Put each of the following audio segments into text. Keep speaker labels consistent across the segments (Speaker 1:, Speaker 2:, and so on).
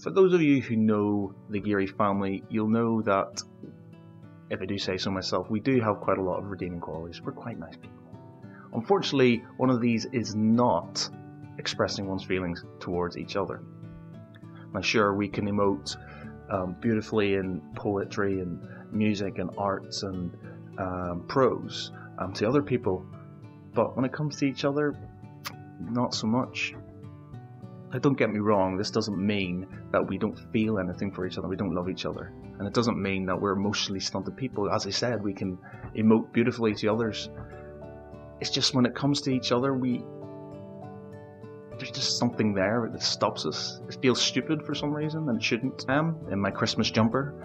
Speaker 1: For those of you who know the Geary family, you'll know that, if I do say so myself, we do have quite a lot of redeeming qualities. We're quite nice people. Unfortunately, one of these is not expressing one's feelings towards each other. Now sure, we can emote beautifully in poetry and music and arts and prose to other people, but when it comes to each other, not so much. Now, don't get me wrong, this doesn't mean that we don't feel anything for each other, we don't love each other. And it doesn't mean that we're emotionally stunted people. As I said, we can emote beautifully to others. It's just when it comes to each other, there's just something there that stops us. It feels stupid for some reason, and it shouldn't. In my Christmas jumper,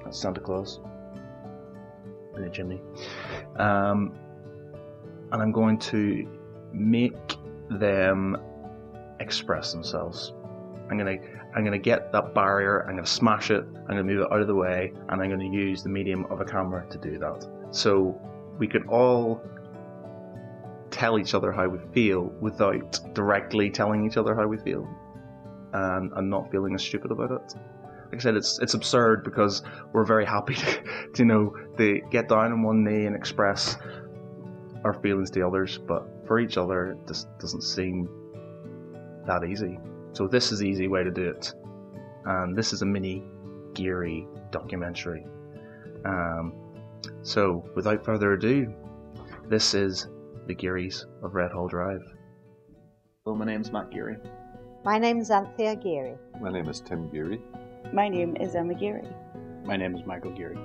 Speaker 1: that's Santa Claus in the chimney. And I'm going to make them express themselves. I'm gonna get that barrier, I'm gonna smash it, I'm gonna move it out of the way, and I'm gonna use the medium of a camera to do that. So we can all tell each other how we feel without directly telling each other how we feel, and not feeling as stupid about it. Like I said, it's absurd because we're very happy to get down on one knee and express our feelings to others, but for each other it just doesn't seem that easy. So this is the easy way to do it, and this is a mini Geary documentary. So without further ado, this is the Gearys of Redhall Drive. Hello, my name's Matt Geary.
Speaker 2: My name is Anthea Geary.
Speaker 3: My name is Tim Geary.
Speaker 4: My name is Emma Geary.
Speaker 5: My name is Michael Geary.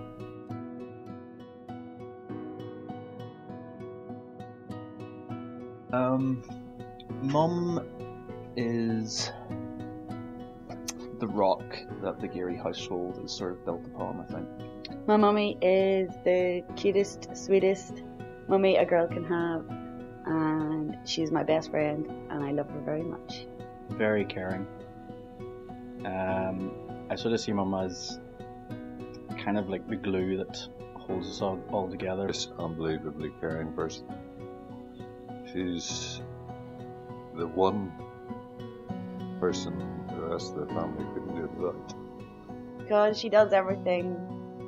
Speaker 5: Mum is the rock that the Geary household is sort of built upon, I think.
Speaker 4: My mummy is the cutest, sweetest mummy a girl can have, and she's my best friend, and I love her very much.
Speaker 5: Very caring. I sort of see Mum as kind of like the glue that holds us all together.
Speaker 3: She's an unbelievably caring person. She's the one person the rest of the family couldn't do without.
Speaker 4: Because she does everything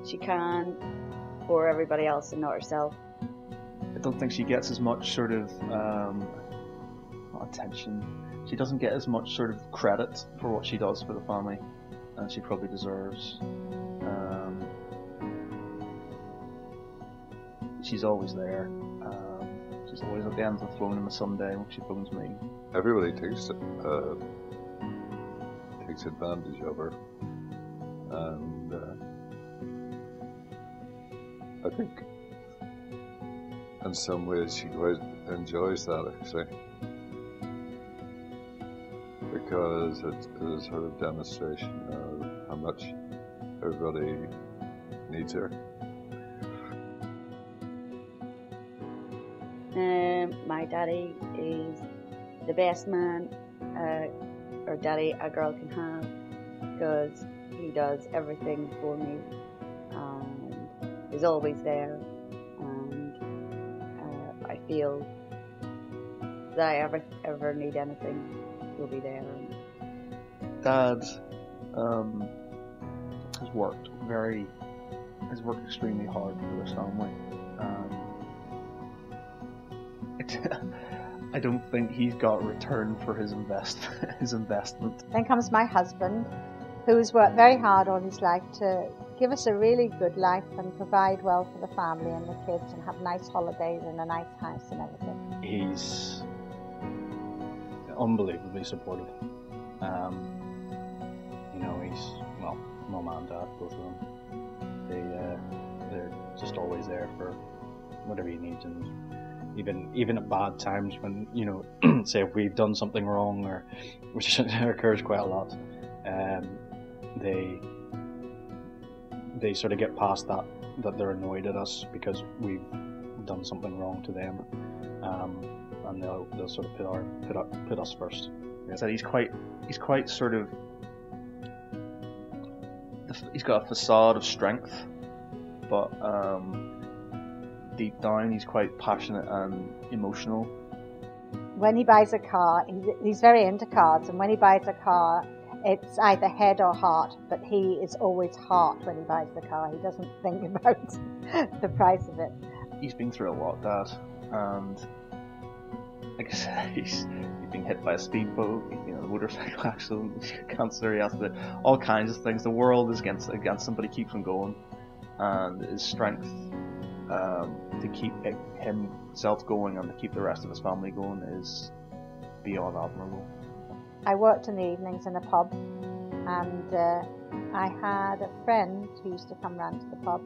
Speaker 4: she can for everybody else and not herself.
Speaker 5: I don't think she gets as much sort of not attention. She doesn't get as much sort of credit for what she does for the family, and she probably deserves. She's always there. She's always at the end of the phone on a Sunday when she phones me.
Speaker 3: Everybody takes advantage of her, and I think in some ways she quite enjoys that, actually, because it is a sort of demonstration of how much everybody needs her.
Speaker 4: My daddy is the best man or daddy a girl can have, because he does everything for me and is always there, and I feel that I ever need anything, he'll be there.
Speaker 5: Dad has worked extremely hard for this family. I don't think he's got a return for his investment.
Speaker 2: Then comes my husband, who has worked very hard all his life to give us a really good life and provide well for the family and the kids and have nice holidays and a nice house and everything.
Speaker 5: He's unbelievably supportive. Mum and Dad, both of them. They're just always there for whatever he needs, and even at bad times when, say if we've done something wrong, or which occurs quite a lot, they sort of get past that they're annoyed at us because we've done something wrong to them, and they'll sort of put us first. Yeah. So he's quite sort of, he's got a facade of strength, but deep down he's quite passionate and emotional.
Speaker 2: When he buys a car, he's very into cars, and when he buys a car, It's either head or heart, but he is always heart when he buys the car. He doesn't think about the price of it.
Speaker 1: He's been through a lot, Dad, and like I said, he's been hit by a speedboat, you know, a motorcycle accident, cancer, he has to, all kinds of things. The world is against him, but he keeps on going, and his strength to keep himself going and to keep the rest of his family going is beyond admirable.
Speaker 2: I worked in the evenings in a pub, and I had a friend who used to come round to the pub,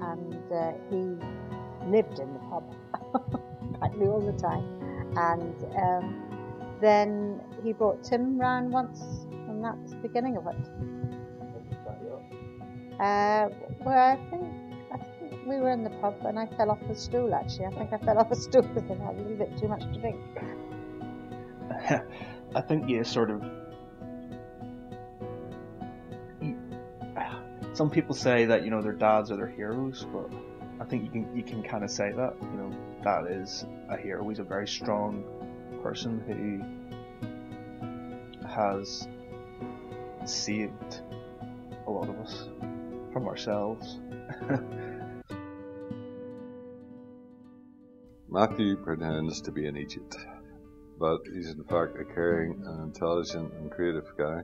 Speaker 2: and he lived in the pub practically all the time. And then he brought Tim round once, and that's the beginning of it. Well, I think we were in the pub, and I fell off the stool. Actually, I think I fell off the stool because I had a little bit too much to drink.
Speaker 1: I think you sort of. Some people say that, you know, their dads are their heroes, but I think you can kind of say that, you know, Dad is a hero. He's a very strong person who has saved a lot of us from ourselves.
Speaker 3: Matthew pretends to be an idiot, but he's in fact a caring and intelligent and creative guy.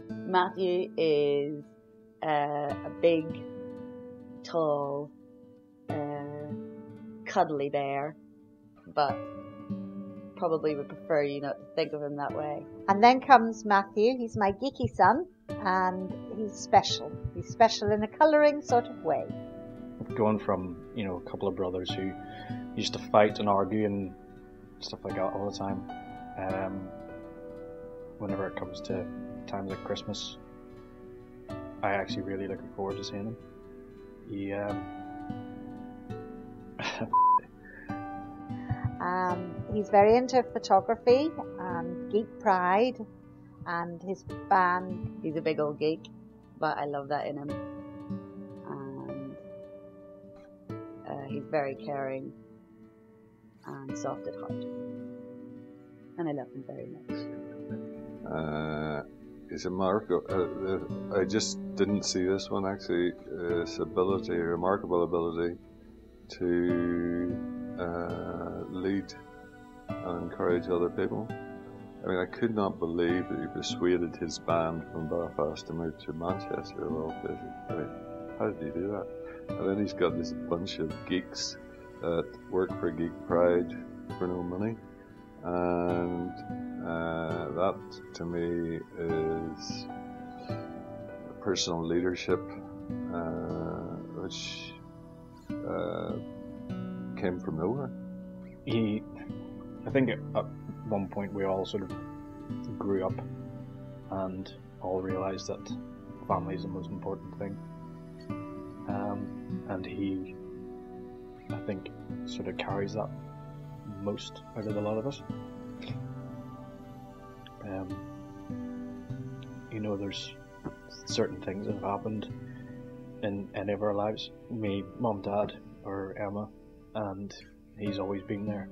Speaker 4: Matthew is a big, tall, cuddly bear, but probably would prefer you not to think of him that way.
Speaker 2: And then comes Matthew. He's my geeky son, and he's special. He's special in a colouring sort of way.
Speaker 5: Going from, you know, a couple of brothers who used to fight and argue and stuff like that all the time, whenever it comes to times like Christmas, I actually really looking forward to seeing him. He
Speaker 2: he's very into photography and geek pride and his band.
Speaker 4: He's a big old geek, but I love that in him. And he's very caring and soft at heart. And I love him very much.
Speaker 3: He's a I just didn't see this one actually. His ability, remarkable ability to lead and encourage other people. I mean, I could not believe that he persuaded his band from Belfast to move to Manchester of all places. I mean, how did he do that? And then he's got this bunch of geeks that work for Geek Pride for no money. And that to me is personal leadership, which came from nowhere.
Speaker 5: I think at one point we all sort of grew up and all realised that family is the most important thing. And he, I think, sort of carries that most out of a lot of us. You know, there's certain things that have happened in any of our lives, me, Mum, Dad, or Emma, and he's always been there.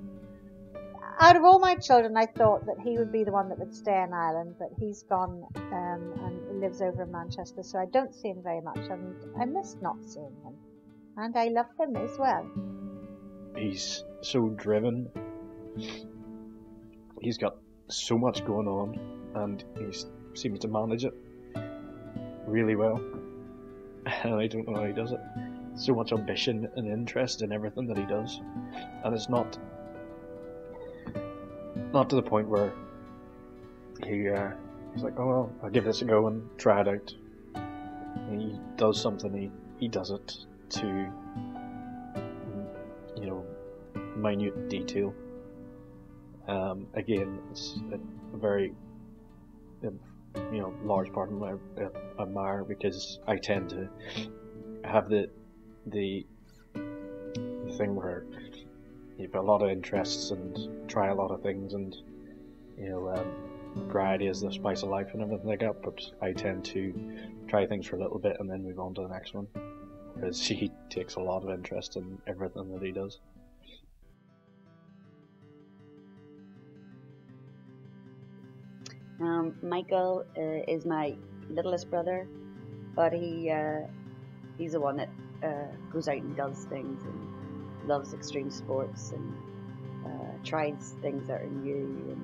Speaker 2: Out of all my children, I thought that he would be the one that would stay in Ireland, but he's gone and lives over in Manchester, so I don't see him very much, and I miss not seeing him. And I love him as well.
Speaker 5: He's so driven. He's got so much going on, and he seems to manage it really well. And I don't know how he does it. So much ambition and interest in everything that he does, and it's not to the point where he's like, oh well, I'll give this a go and try it out. And he does something, he does it to, you know, minute detail. Again, it's a very, large part of my admire, because I tend to have the thing where you've got a lot of interests and try a lot of things, and variety is the spice of life and everything like that. But I tend to try things for a little bit and then move on to the next one, because he takes a lot of interest in everything that he does.
Speaker 4: Michael is my littlest brother, but he's the one that goes out and does things and loves extreme sports and tries things that are new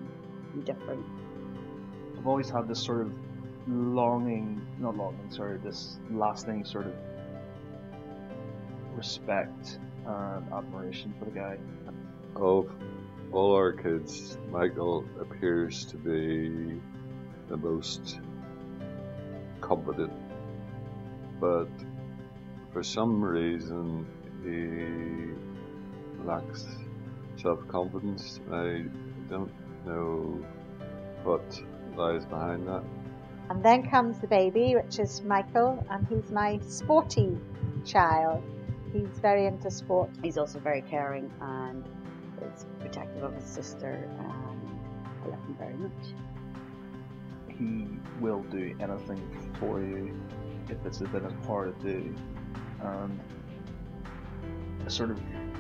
Speaker 4: and different.
Speaker 1: I've always had this sort of this lasting sort of respect and admiration for the guy.
Speaker 3: Of all our kids, Michael appears to be the most competent, but for some reason he lacks self-confidence. I don't know what lies behind that.
Speaker 2: And then comes the baby, which is Michael, and he's my sporty child. He's very into sport.
Speaker 4: He's also very caring and is protective of his sister, and I love him very much.
Speaker 1: He will do anything for you if it's within his power to do. And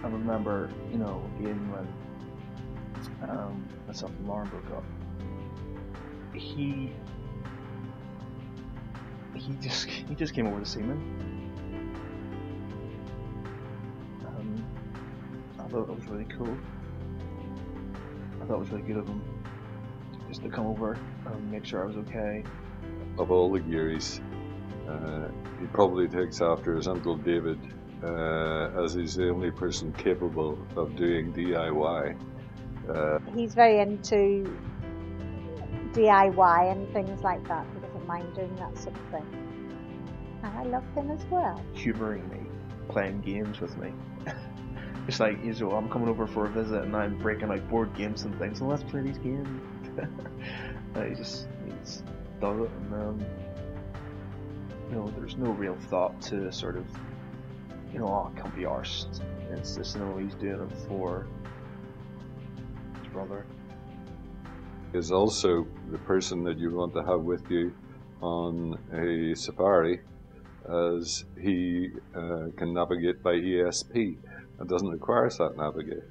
Speaker 1: I remember, Ian, when myself and Lauren broke up, he just came over to see me. I thought that was really cool. I thought it was really good of him just to come over and make sure I was okay.
Speaker 3: Of all the Gearys, he probably takes after his Uncle David, as he's the only person capable of doing DIY.
Speaker 2: He's very into DIY and things like that. He doesn't mind doing that sort of thing. And I love him as well.
Speaker 1: Humouring me, playing games with me. It's like, I'm coming over for a visit and I'm breaking out board games and things, so let's play these games. He just does it, and there's no real thought to sort of, I can't be arsed. It's just, he's doing it for his brother.
Speaker 3: Is also the person that you want to have with you on a safari, as he can navigate by ESP and doesn't require sat navigate.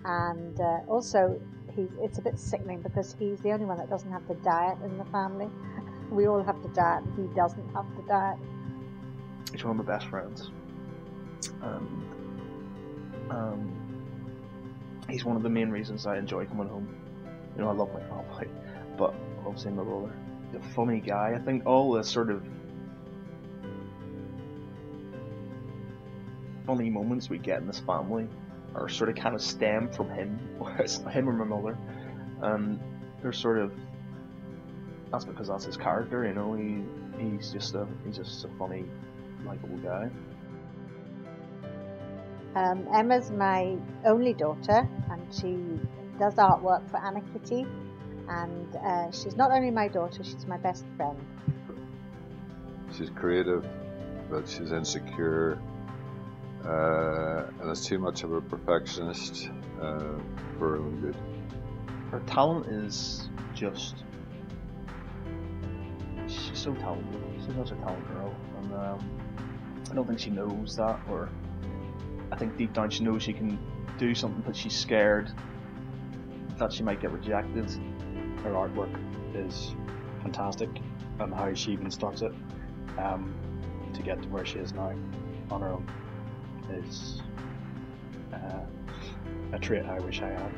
Speaker 2: And also, it's a bit sickening because he's the only one that doesn't have to diet in the family. We all have to diet, and he doesn't have to diet.
Speaker 1: He's one of my best friends, and he's one of the main reasons I enjoy coming home. I love my family, but I love seeing my brother. He's a funny guy. I think all the sort of funny moments we get in this family are sort of kind of stem from him, or it's him or my mother, and they're sort of, that's because that's his character, he's just a funny, likeable guy.
Speaker 2: Emma's my only daughter, and she does artwork for Anna Kitty, and she's not only my daughter, she's my best friend.
Speaker 3: She's creative, but she's insecure, and is too much of a perfectionist for her own good.
Speaker 1: Her talent is just, she's so talented. She's such a talented girl, and I don't think she knows that, or I think deep down she knows she can do something, but she's scared that she might get rejected.
Speaker 5: Her artwork is fantastic, and how she even starts it to get to where she is now on her own is a trait I wish I had.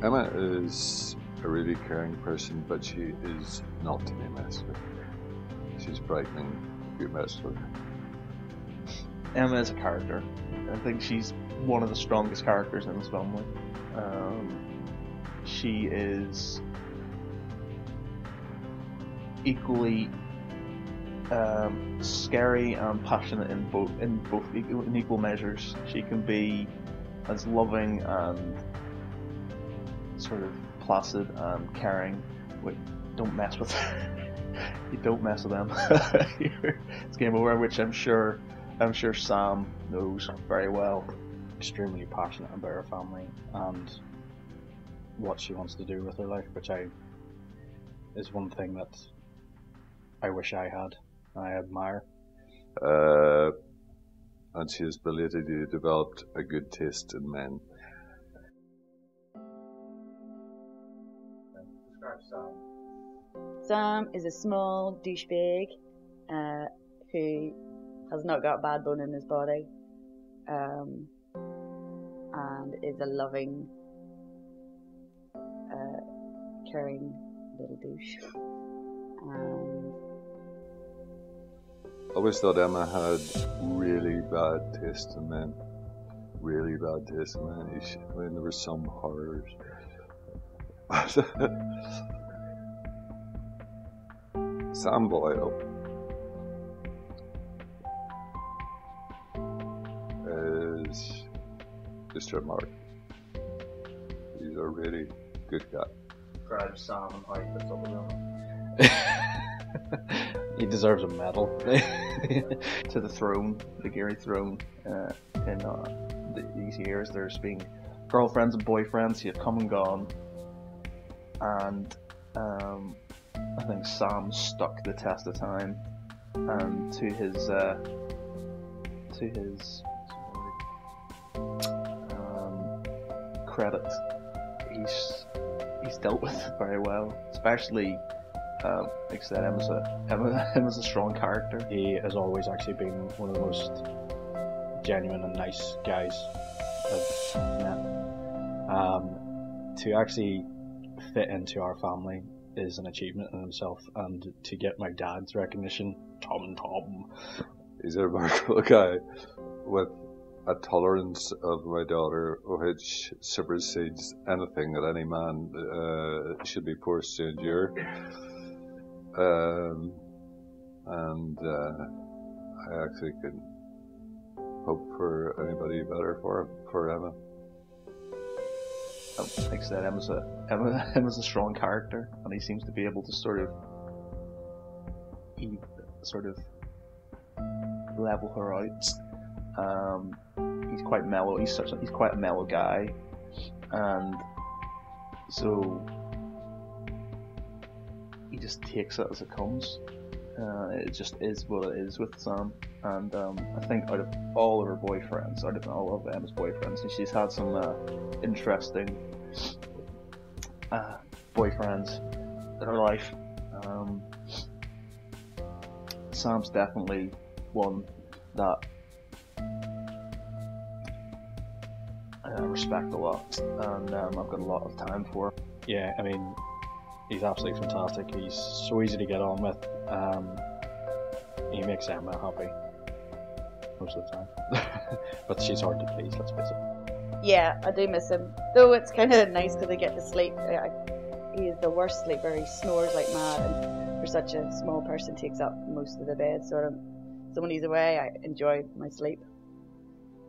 Speaker 3: Emma is a really caring person, but she is not to be messed with. She's frightening if you mess with her.
Speaker 1: Emma is a character. I think she's one of the strongest characters in this family. She is equally scary and passionate in equal measures. She can be as loving and sort of placid and caring. Wait, don't mess with her. You don't mess with them. It's game over, which I'm sure Sam knows very well.
Speaker 5: Extremely passionate about her family and what she wants to do with her life, which is one thing that I wish I had. I admire.
Speaker 3: And she has belatedly developed a good taste in men.
Speaker 4: Sam is a small douchebag who has not got a bad bone in his body, and is a loving, caring little douche.
Speaker 3: I always thought Emma had really bad taste in men. Really bad taste in men. I mean, there were some horrors. Sam Boyle is just remarkable. He's a really good guy.
Speaker 1: Describe Sam and how he fits up with him.
Speaker 5: He deserves a medal.
Speaker 1: To the throne, the Geary throne. In these years, there's been girlfriends and boyfriends who have come and gone, and I think Sam stuck the test of time, and to his credit, he's dealt with it very well, especially. Like I said, Emma's a strong character.
Speaker 5: He has always actually been one of the most genuine and nice guys I've met. To actually fit into our family is an achievement in himself, and to get my dad's recognition, Tom.
Speaker 3: He's a remarkable guy with a tolerance of my daughter which supersedes anything that any man should be forced to endure. I actually couldn't hope for anybody better for Emma.
Speaker 1: Like I said, Emma's a strong character, and he seems to be able to sort of level her out. He's quite mellow. He's quite a mellow guy, and so he just takes it as it comes. It just is what it is with Sam. And I think out of all of her boyfriends, out of all of Emma's boyfriends, and she's had some interesting boyfriends in her life. Sam's definitely one that I respect a lot, and I've got a lot of time for.
Speaker 5: Yeah, I mean, he's absolutely fantastic. He's so easy to get on with. He makes Emma happy most of the time. But she's hard to please, let's face it.
Speaker 4: Yeah, I do miss him. Though it's kind of nice because I get to sleep. He is the worst sleeper. He snores like mad, and for such a small person, takes up most of the bed. So when he's away, I enjoy my sleep.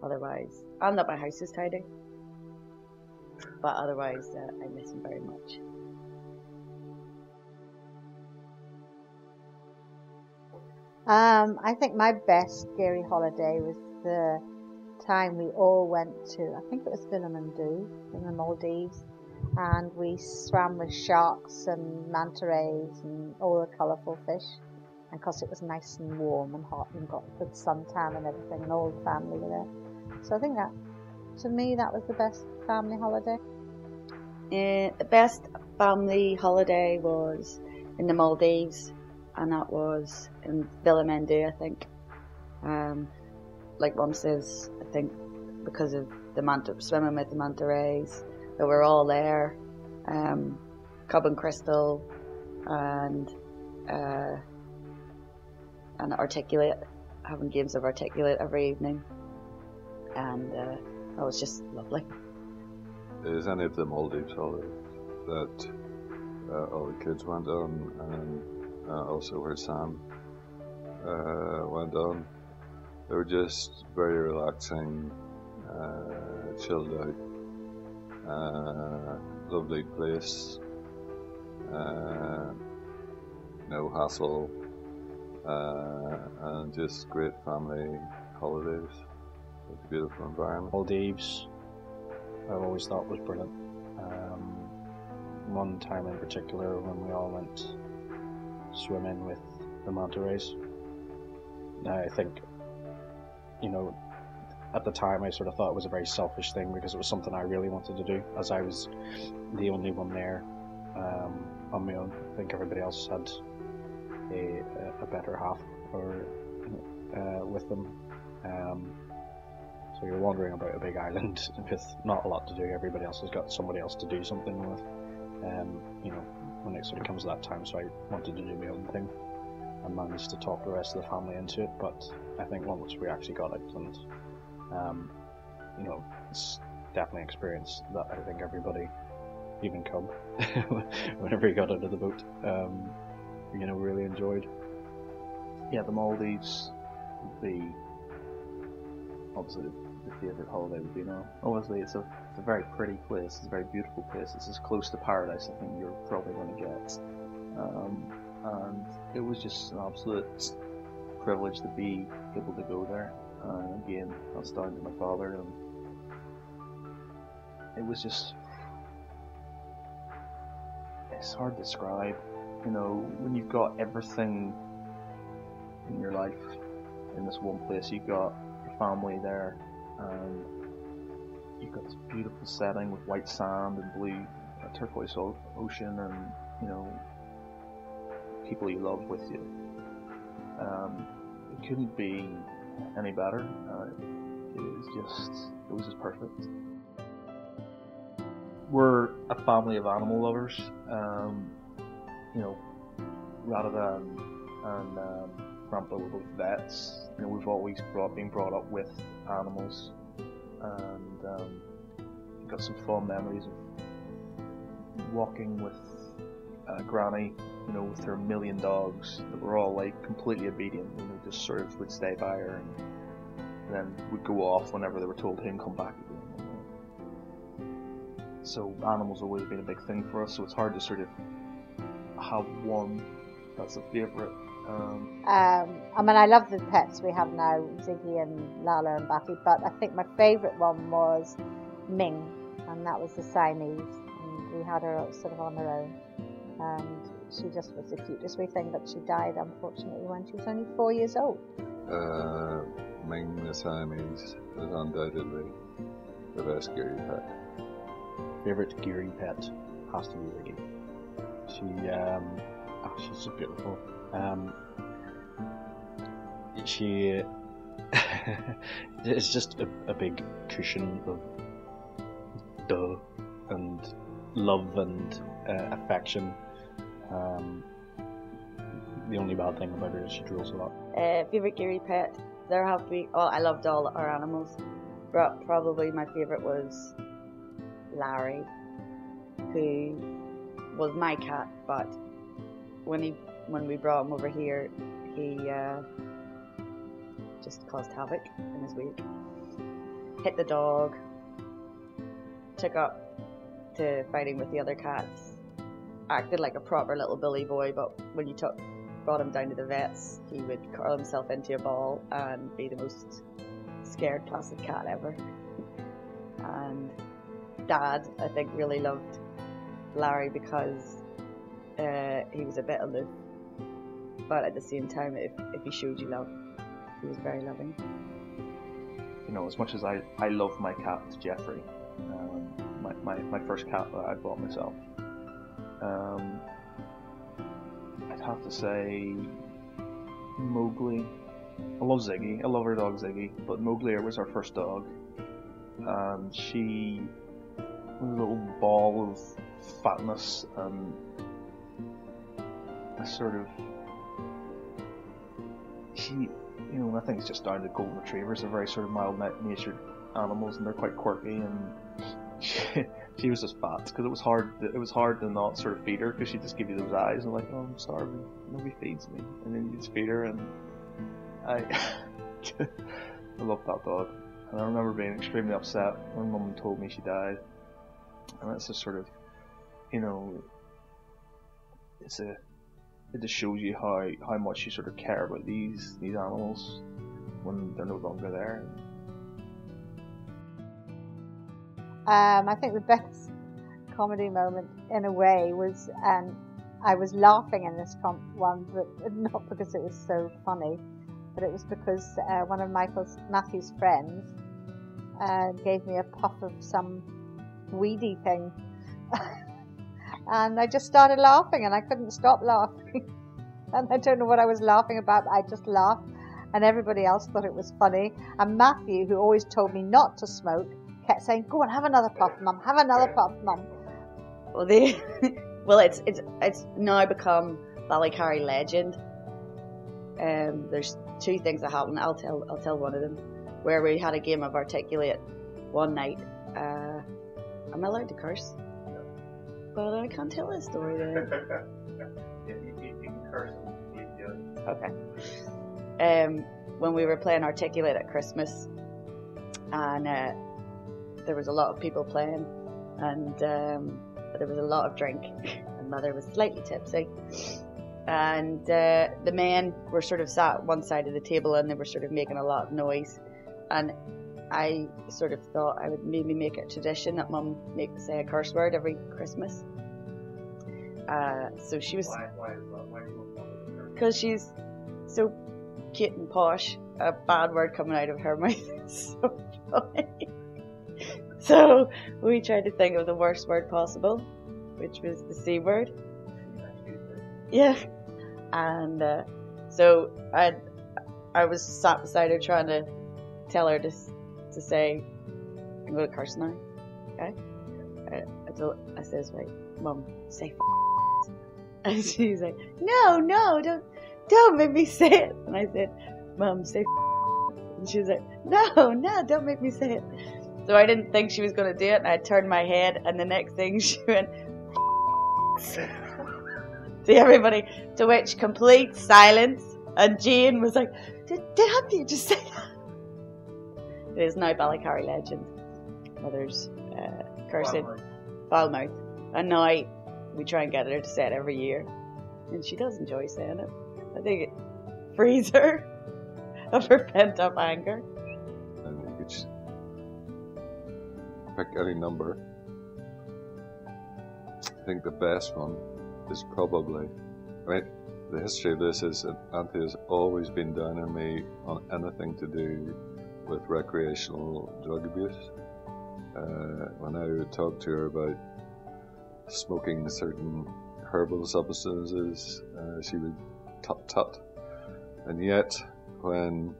Speaker 4: Otherwise, and that my house is tidy. But otherwise, I miss him very much.
Speaker 2: I think my best Geary holiday was the time we all went to, I think it was Vilmandu in the Maldives, and we swam with sharks and manta rays and all the colourful fish, and because it was nice and warm and hot and got good suntan and everything, and all the family were there. So I think that, to me, that was the best family holiday.
Speaker 4: The best family holiday was in the Maldives, and that was in Vilmandu, I think. Like Mum says, I think because of the swimming with the manta rays, that we're all there. Cub and Crystal, and Articulate, having games of Articulate every evening, and that was just lovely.
Speaker 3: Is any of the Maldives holidays that all the kids went on, and also where Sam went on? They were just very relaxing, chilled out, lovely place, no hassle, and just great family holidays. It's a beautiful environment.
Speaker 5: Maldives, I've always thought was brilliant. One time in particular when we all went swimming with the manta rays. Now I think, at the time I sort of thought it was a very selfish thing because it was something I really wanted to do, as I was the only one there on my own. I think everybody else had a better half or with them. So you're wandering about a big island with not a lot to do. Everybody else has got somebody else to do something with. When it sort of comes to that time, so I wanted to do my own thing and managed to talk the rest of the family into it. But I think once we actually got out, and it's definitely an experience that I think everybody, even Cub, whenever he got out of the boat, really enjoyed.
Speaker 1: Yeah, the Maldives would be obviously the favourite holiday would be now. Obviously, it's a very pretty place. It's a very beautiful place. It's as close to paradise I think you're probably going to get. And it was just an absolute privilege to be able to go there. And again, that's down to my father. And it was just, it's hard to describe. When you've got everything in your life in this one place, you've got your family there, and you've got this beautiful setting with white sand and blue turquoise ocean, and people you love with you. It couldn't be any better. It was just perfect. We're a family of animal lovers. Radha and Grandpa were both vets. We've always been brought up with animals, and got some fond memories of walking with Granny, with her 1,000,000 dogs that were all like completely obedient, and we just sort of would stay by her, and then would go off whenever they were told to, and come back again. So animals have always been a big thing for us. So it's hard to sort of have one that's a favourite.
Speaker 2: I love the pets we have now, Ziggy and Lala and Batty, but I think my favourite one was Ming, and that was the Siamese, and we had her sort of on her own, and she just was the cutest wee thing, but she died unfortunately when she was only 4 years old.
Speaker 3: Ming the Siamese was undoubtedly the best Geary pet.
Speaker 5: Favourite Geary pet has to be Ziggy. She's so beautiful. She is just a big cushion of duh and love and affection. The only bad thing about her is she drools a lot.
Speaker 4: Favourite Geary pet? There have to be. Oh, I loved all our animals, but probably my favourite was Larry, who was my cat, but when we brought him over here, he just caused havoc in his week. Hit the dog, took up to fighting with the other cats, acted like a proper little bully boy, but when you brought him down to the vets, he would curl himself into a ball and be the most scared, placid cat ever. And Dad, I think, really loved Larry because he was a bit aloof, but at the same time, if he showed you love, he was very loving.
Speaker 1: As much as I love my cat Jeffrey, my first cat that I bought myself, I'd have to say Mowgli. I love Ziggy, I love our dog Ziggy, but Mowgli was our first dog, and she was a little ball of fatness, and I sort of, I think it's just down to golden retrievers. They're very sort of mild-natured animals, and they're quite quirky, and she was just fat because it was hard to not sort of feed her, because she'd just give you those eyes and like, oh, I'm starving, nobody feeds me, and then you just feed her, and I loved that dog. And I remember being extremely upset when Mum told me she died, and that's just sort of, it just shows you how much you sort of care about these animals when they're no longer there.
Speaker 2: I think the best comedy moment, in a way, was I was laughing in this one, but not because it was so funny, but it was because one of Matthew's friends gave me a puff of some weedy thing. and I just started laughing, and I couldn't stop laughing. And I don't know what I was laughing about, but I just laughed, and everybody else thought it was funny. And Matthew, who always told me not to smoke, kept saying, "Go and have another puff, Mum. Have another puff, Mum."
Speaker 4: Well, it's now become Ballycarry legend. There's two things that happened. I'll tell one of them, where we had a game of Articulate one night. Am I allowed to curse? But I can't tell this story there.
Speaker 5: You can curse them.
Speaker 4: Okay. When we were playing Articulate at Christmas, and there was a lot of people playing, and there was a lot of drink, and Mother was slightly tipsy. And the men were sort of sat at one side of the table, and they were sort of making a lot of noise. And I sort of thought I would maybe make it a tradition that Mum say a curse word every Christmas. So she was.
Speaker 5: Why is that? Why do you want to curse?
Speaker 4: Because she's so cute and posh. A bad word coming out of her mouth is so funny. So we tried to think of the worst word possible, which was the C word. Yeah. And so I was sat beside her trying to tell her to say, "I'm going to curse now." Okay? I says, "Right, Mum, say f***." And she's like, No, don't make me say it. And I said, "Mum, say f***." And she's like, No, don't make me say it. So I didn't think she was going to do it, and I turned my head, and the next thing she went to everybody, to which complete silence, and Jane was like, Did you just say that? It is now Ballycarry legend. Mother's cursing foul mouth. And now we try and get her to say it every year. And she does enjoy saying it. I think it frees her of her pent up anger.
Speaker 3: And you could just pick any number. I think the best one is probably, the history of this is that Auntie has always been down on me on anything to do with recreational drug abuse. When I would talk to her about smoking certain herbal substances, she would tut. And yet, when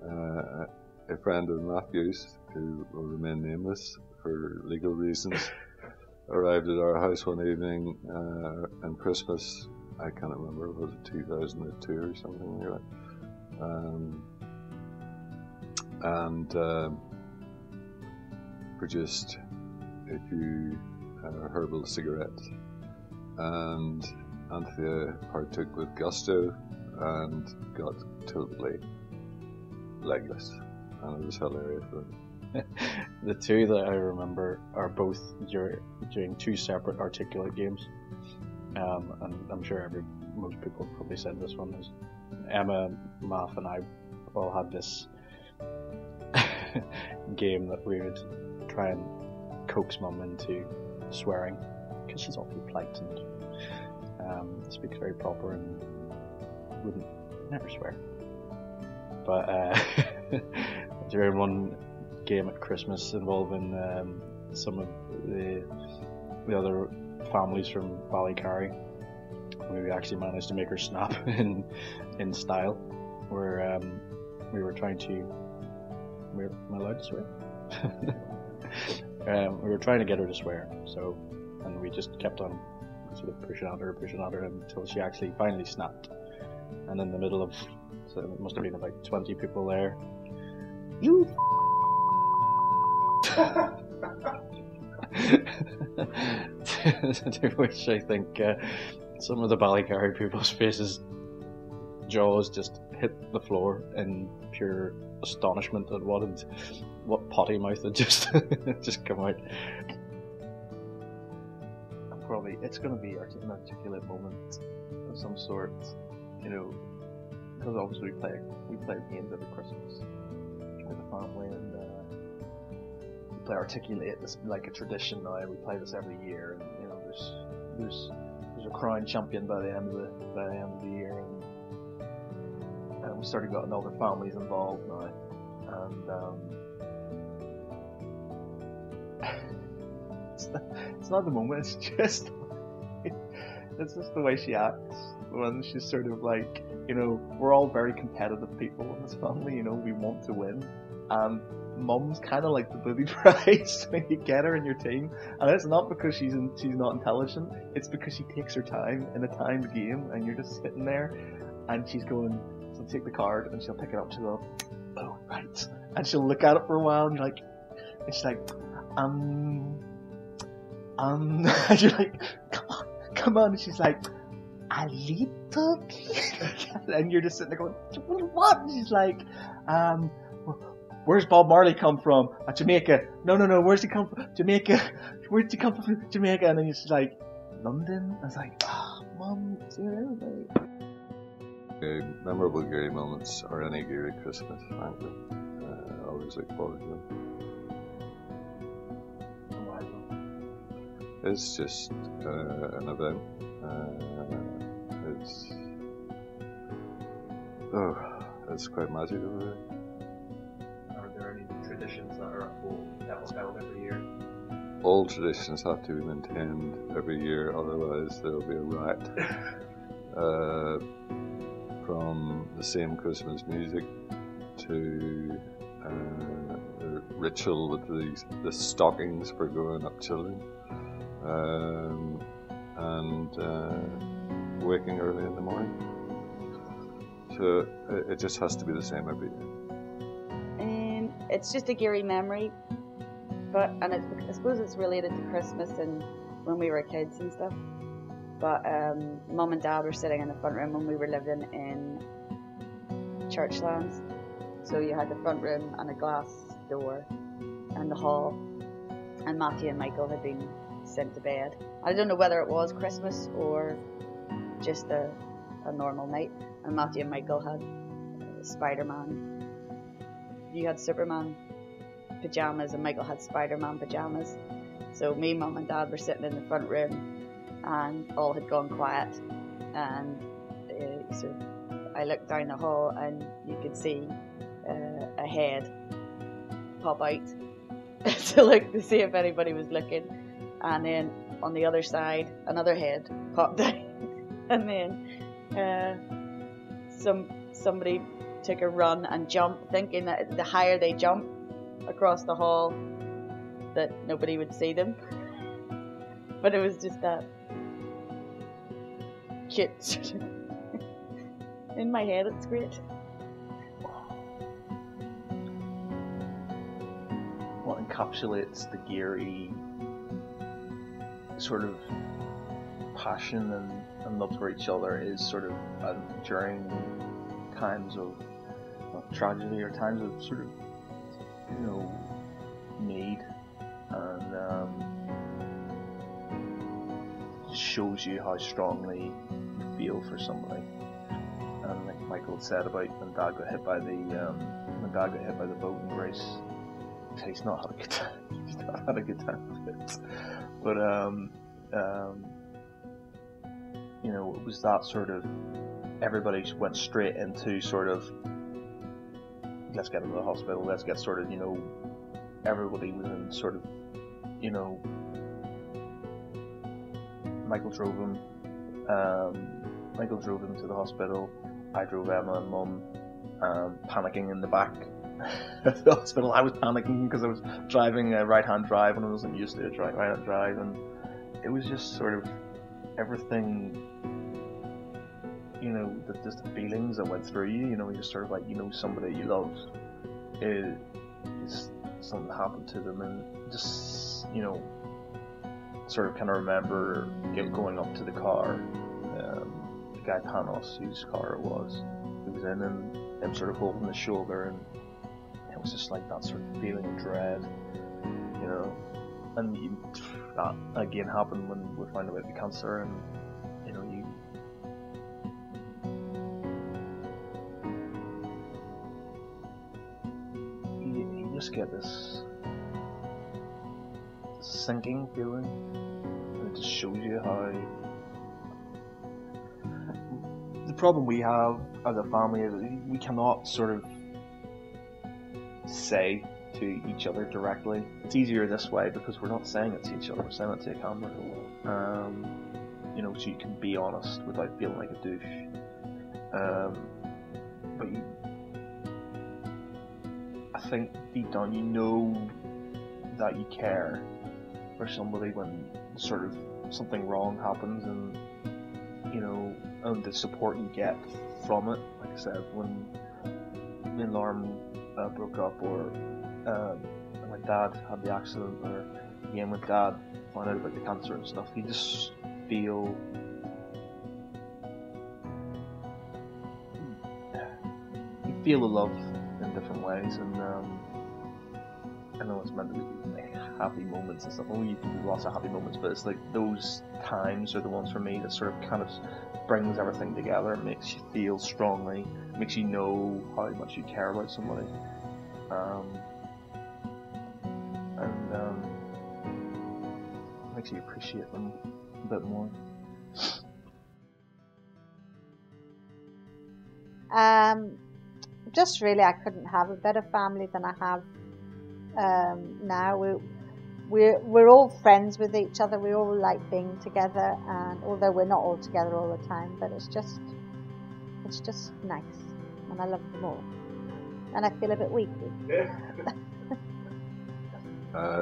Speaker 3: a friend of Matthew's, who will remain nameless for legal reasons, arrived at our house one evening on Christmas, I can't remember, was it 2002 or something like that, and produced a few herbal cigarettes, and Anthea partook with gusto and got totally legless, and it was hilarious.
Speaker 5: The two that I remember are both during two separate Articulate games, and I'm sure most people probably said this one is Emma, Math, and I all had this game that we would try and coax Mum into swearing, because she's awfully polite and speaks very proper and wouldn't never swear. But during one game at Christmas involving some of the other families from Ballycarry, we actually managed to make her snap in style, where we were trying to. Am I allowed to swear? We were trying to get her to swear, and we just kept on sort of pushing at her until she actually finally snapped. And in the middle of, so it must have been about 20 people there, you to which I think some of the Ballycarry people's faces, jaws just hit the floor in pure astonishment at what potty mouth had just come out.
Speaker 6: Probably it's going to be an articulate moment of some sort, because obviously we play games every Christmas with the family, and we play Articulate. It's like a tradition now. We play this every year, and there's a crown champion by the end of the year, and we started getting other families involved now, and it's not the moment. It's just the way she acts when she's sort of like, you know, we're all very competitive people in this family. You know, we want to win, and Mum's kind of like the booby prize when you get her in your team, and it's not because she's not intelligent. It's because she takes her time in a timed game, and you're just sitting there, and she's going. She'll take the card and she'll pick it up. She'll go, oh right, and she'll look at it for a while, and she's like, and you're like, come on, and she's like, a little bit, and you're just sitting there going, what? And she's like, where's Bob Marley come from? Jamaica. No, where's he come from? Jamaica. Where'd he come from? Jamaica. And then he's like, London? I was like, Mum, see you later, mate.
Speaker 3: Memorable Geary moments, or any Geary Christmas, frankly. I always look forward to them. It's just an event. It's quite magical, really.
Speaker 6: Are there any traditions that are held every year?
Speaker 3: All traditions have to be maintained every year, otherwise there will be a riot. From the same Christmas music to the ritual with the stockings for grown-up children, and waking early in the morning. So it just has to be the same every year.
Speaker 4: It's just a Geary memory, I suppose it's related to Christmas and when we were kids and stuff. But Mum and Dad were sitting in the front room when we were living in Churchlands. So you had the front room and a glass door and the hall. And Matthew and Michael had been sent to bed. I don't know whether it was Christmas or just a normal night. And Matthew and Michael had Spider-Man. You had Superman pyjamas and Michael had Spider-Man pyjamas. So me, Mum and Dad were sitting in the front room and all had gone quiet, and I looked down the hall and you could see a head pop out to look to see if anybody was looking, and then on the other side another head popped out, and then somebody took a run and jumped, thinking that the higher they jumped across the hall that nobody would see them. But it was just that shit. In my head, it's great.
Speaker 6: What encapsulates the Geary sort of passion and love for each other is sort of during times of tragedy or times of sort of, you know, need, and shows you how strongly you feel for somebody. And like Michael said about when Dad got hit by the boat in Greece, he's not had a good time. He's not had a good time with it. But you know, it was that sort of, everybody went straight into sort of, let's get him to the hospital, let's get sort of, you know, everybody was in sort of, you know, Michael drove him to the hospital. I drove Emma and Mum, panicking in the back at the hospital. I was panicking because I was driving a right-hand drive and I wasn't used to it, right-hand drive, and it was just sort of everything, you know, just the feelings that went through you, you know, just sort of like, you know, somebody you love is something happened to them, and just, you know, sort of kind of remember going up to the car, the guy Panos, whose car it was, who was in, and him sort of holding his shoulder, and it was just like that sort of feeling of dread, you know. And that again happened when we found out about the cancer, and you know, you just get this sinking feeling, and it just shows you how the problem we have as a family is we cannot sort of say to each other directly. It's easier this way because we're not saying it to each other, we're saying it to a camera. You know, so you can be honest without feeling like a douche. But I think deep down you know that you care for somebody when sort of something wrong happens, and you know, and the support you get from it. Like I said, when me and Lauren broke up, or when Dad had the accident, or again when Dad found out about the cancer and stuff, you just feel the love in different ways. And I know it's meant to be like happy moments and stuff. Oh, you can do lots of happy moments, but it's like those times are the ones for me that sort of kind of brings everything together. It makes you feel strongly, makes you know how much you care about somebody, and makes you appreciate them a bit more.
Speaker 2: Just really, I couldn't have a better family than I have now. We're all friends with each other. We all like being together, and although we're not all together all the time, but it's just nice, and I love them all. And I feel a bit weak.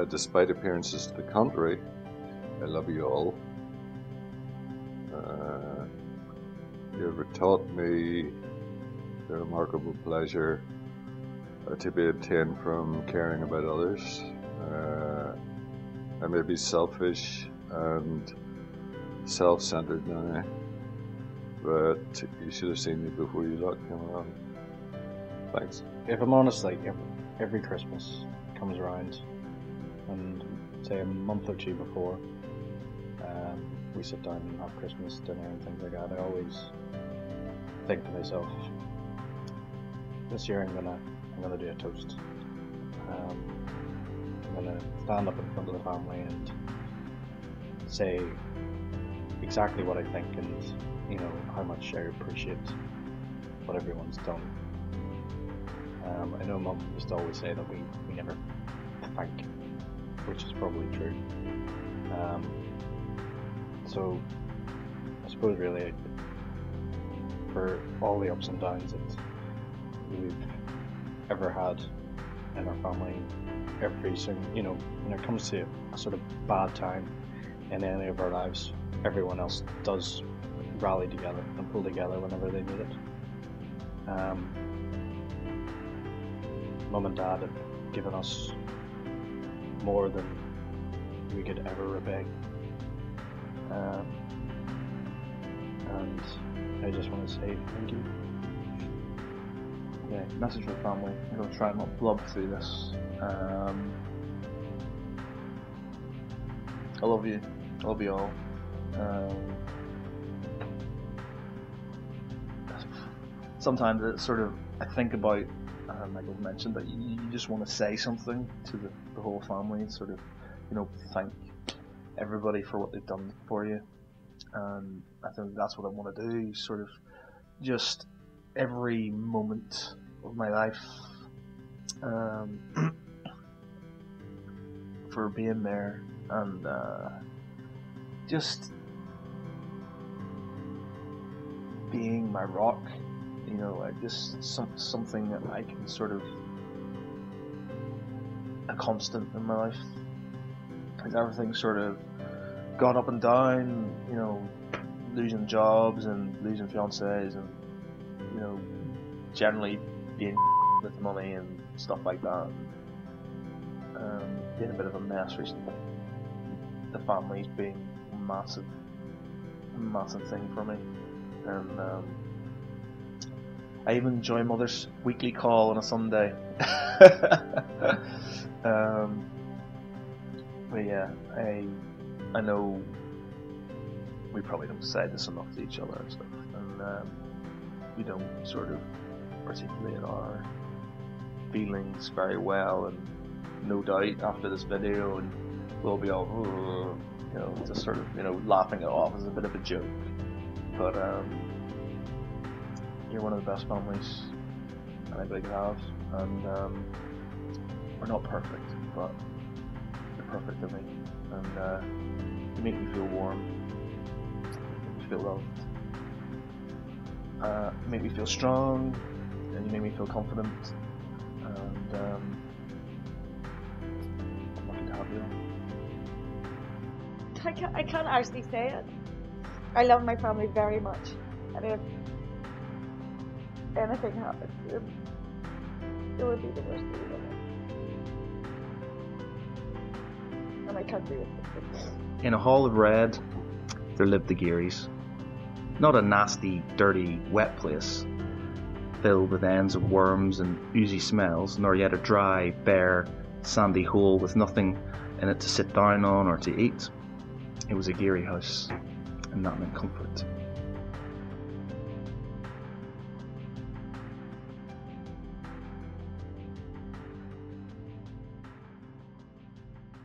Speaker 3: Despite appearances to the contrary, I love you all. You ever taught me the remarkable pleasure to be obtained from caring about others. I may be selfish and self-centered now, but you should have seen me before you lot came around. Thanks.
Speaker 5: If I'm honest, like every Christmas comes around, and say a month or two before, we sit down and have Christmas dinner and things like that, I always think to myself, this year I'm gonna do a toast. I'm gonna stand up in front of the family and say exactly what I think, and you know how much I appreciate what everyone's done. I know Mum used to always say that we never thank, which is probably true. So I suppose really for all the ups and downs that we've ever had in our family, every single, you know, when it comes to a sort of bad time in any of our lives, everyone else does rally together and pull together whenever they need it. Mum and Dad have given us more than we could ever repay, and I just want to say thank you.
Speaker 6: Yeah, message for the family. I'm going to try and not blub through this. I love you. I love you all. Sometimes it's sort of, I think about, Michael mentioned that you just want to say something to the whole family, and sort of, you know, thank everybody for what they've done for you. And I think that's what I want to do, sort of just every moment of my life, for being there, and just being my rock, you know, like just something that I can sort of a constant in my life, because everything sort of gone up and down, you know, losing jobs and losing fiancés, and you know, generally being with money and stuff like that, and being a bit of a mess recently. The family's been a massive thing for me, and I even enjoy Mother's weekly call on a Sunday. But yeah, I know we probably don't say this enough to each other and stuff, and we don't sort of articulate our feelings very well, and no doubt after this video and we'll be all, you know, just sort of, you know, laughing it off as a bit of a joke, but you're one of the best families anybody could have, and are not perfect, but they're perfect to me, and they make me feel warm, make me feel loved, make me feel strong, and you make me feel confident, and I'm lucky to have you.
Speaker 4: I can't actually say it. I love my family very much, and if anything happened to them, it would be the worst thing ever. And I can't do it.
Speaker 1: In a hall of red, there lived the Gearys. Not a nasty, dirty, wet place, filled with ends of worms and oozy smells, nor yet a dry, bare, sandy hole with nothing in it to sit down on or to eat. It was a Geary house, and that meant comfort.